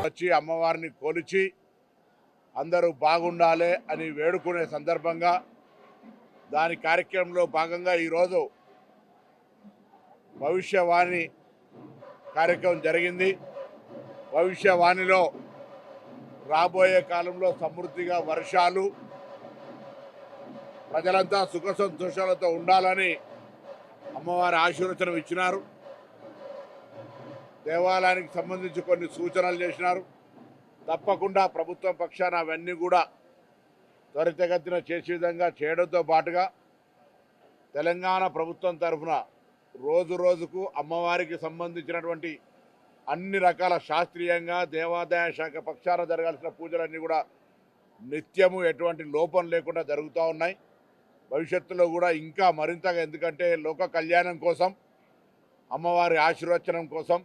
వచ్చి అమ్మవారిని కొలిచి అందరూ బాగుండాలి అని వేడుకునే సందర్భంగా దాని కార్యక్రమంలో భాగంగా ఈరోజు భవిష్యవాణి కార్యక్రమం జరిగింది. భవిష్యవాణిలో రాబోయే కాలంలో సమృద్ధిగా వర్షాలు, ప్రజలంతా సుఖ సంతోషాలతో ఉండాలని అమ్మవారి ఆశీర్వచనం ఇచ్చినారు. దేవాలయానికి సంబంధించి కొన్ని సూచనలు చేసినారు. తప్పకుండా ప్రభుత్వం పక్షాన అవన్నీ కూడా త్వరితగతిన చేసే విధంగా చేయడంతో పాటుగా తెలంగాణ ప్రభుత్వం తరఫున రోజు రోజుకు అమ్మవారికి సంబంధించినటువంటి అన్ని రకాల శాస్త్రీయంగా దేవాదాయ శాఖ పక్షాన జరగాల్సిన పూజలన్నీ కూడా నిత్యము ఎటువంటి లోపం లేకుండా జరుగుతూ ఉన్నాయి. భవిష్యత్తులో కూడా ఇంకా మరింతగా, ఎందుకంటే లోక కళ్యాణం కోసం, అమ్మవారి ఆశీర్వచనం కోసం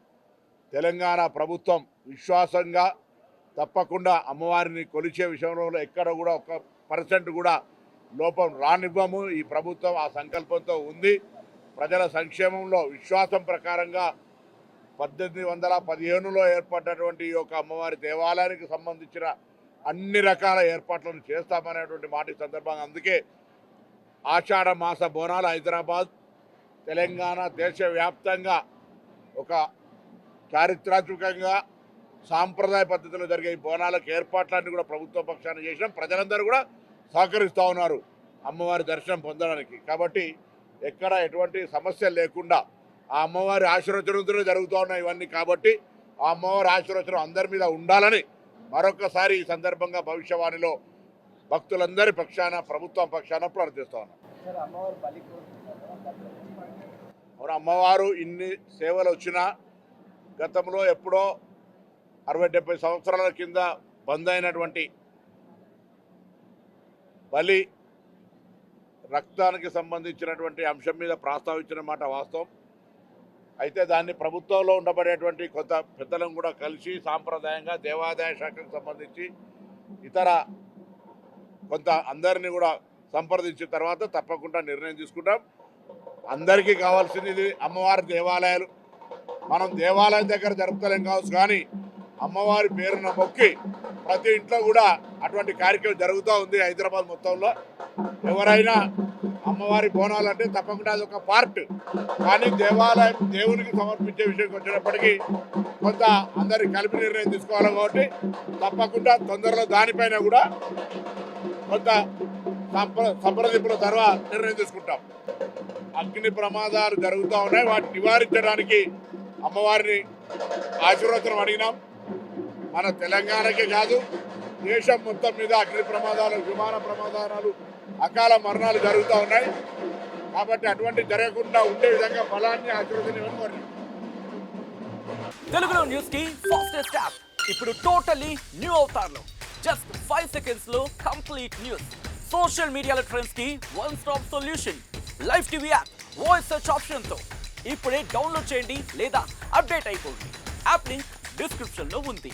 తెలంగాణ ప్రభుత్వం విశ్వాసంగా తప్పకుండా అమ్మవారిని కొలిచే విషయంలో ఎక్కడ కూడా 1% కూడా లోపం రానివ్వము. ఈ ప్రభుత్వం ఆ సంకల్పంతో ఉంది. ప్రజల సంక్షేమంలో విశ్వాసం ప్రకారంగా 1815లో ఏర్పడినటువంటి ఈ యొక్క అమ్మవారి దేవాలయానికి సంబంధించిన అన్ని రకాల ఏర్పాట్లను చేస్తామనేటువంటి మాట ఈ సందర్భంగా. అందుకే ఆషాఢ మాస బోనాలు హైదరాబాద్, తెలంగాణ, దేశవ్యాప్తంగా ఒక చారిత్రాత్మకంగా సాంప్రదాయ పద్ధతిలో జరిగే ఈ బోనాలకు ఏర్పాట్లన్నీ కూడా ప్రభుత్వ పక్షాన్ని చేసినాం. ప్రజలందరూ కూడా సహకరిస్తూ ఉన్నారు అమ్మవారి దర్శనం పొందడానికి. కాబట్టి ఎక్కడ ఎటువంటి సమస్య లేకుండా ఆ అమ్మవారి ఆశీర్వచనంతో జరుగుతూ ఉన్నాయి ఇవన్నీ. కాబట్టి ఆ అమ్మవారి ఆశీర్వచనం అందరి మీద ఉండాలని మరొకసారి ఈ సందర్భంగా భవిష్యవాణిలో భక్తులందరి పక్షాన, ప్రభుత్వం పక్షాన ప్రార్థిస్తూ ఉన్నాం. అమ్మవారు ఇన్ని సేవలు వచ్చినా గతంలో ఎప్పుడో 60-70 సంవత్సరాల కింద బంద్ అయినటువంటి బలి రక్తానికి సంబంధించినటువంటి అంశం మీద ప్రస్తావించిన మాట వాస్తవం. అయితే దాన్ని ప్రభుత్వంలో ఉండబడేటువంటి కొంత పెద్దలను కూడా కలిసి సాంప్రదాయంగా దేవాదాయ శాఖకు సంబంధించి ఇతర కొంత అందరినీ కూడా సంప్రదించిన తర్వాత తప్పకుండా నిర్ణయం తీసుకుంటాం. అందరికీ కావాల్సింది ఇది అమ్మవారి దేవాలయాలు. మనం దేవాలయం దగ్గర జరుపుకోలేం కావచ్చు, కానీ అమ్మవారి పేరున మొక్కి ప్రతి ఇంట్లో కూడా అటువంటి కార్యక్రమం జరుగుతూ ఉంది హైదరాబాద్ మొత్తంలో. ఎవరైనా అమ్మవారి బోనాలు అంటే తప్పకుండా అది ఒక పార్ట్, కానీ దేవాలయం దేవునికి సమర్పించే విషయంకి వచ్చినప్పటికీ కొంత అందరి కలిపి నిర్ణయం తీసుకోవాలి. కాబట్టి తప్పకుండా తొందరలో దానిపైన కూడా కొంత సంప్రదింపుల తర్వాత నిర్ణయం తీసుకుంటాం. అగ్ని ప్రమాదాలు జరుగుతూ ఉన్నాయి, వాటిని నివారించడానికి అమ్మవారిని ఆశీర్వచనం అడిగినాం. మన తెలంగాణకే కాదు, దేశం మొత్తం మీద అగ్ని ప్రమాదాలు, విమాన ప్రమాదాలు, అకాల మరణాలు జరుగుతూ ఉన్నాయి. కాబట్టి అటువంటి జరగకుండా ఉండే విధంగా ఫలాన్ని ఆశీర్వచనం కోరినాం. తెలుగులో న్యూస్ కి ఫాస్టెస్ట్ యాప్ ఇప్పుడు టోటలీ న్యూ అవతార్లో జస్ట్ 5 seconds లో కంప్లీట్ న్యూస్. సోషల్ మీడియాలో ట్రెండ్స్ కి one stop solution. Live TV app voice search option తో ఇప్పుడే డౌన్లోడ్ చేయండి లేదా అప్డేట్ అయిపోండి. యాప్ లింక్ డిస్క్రిప్షన్ లో ఉంది.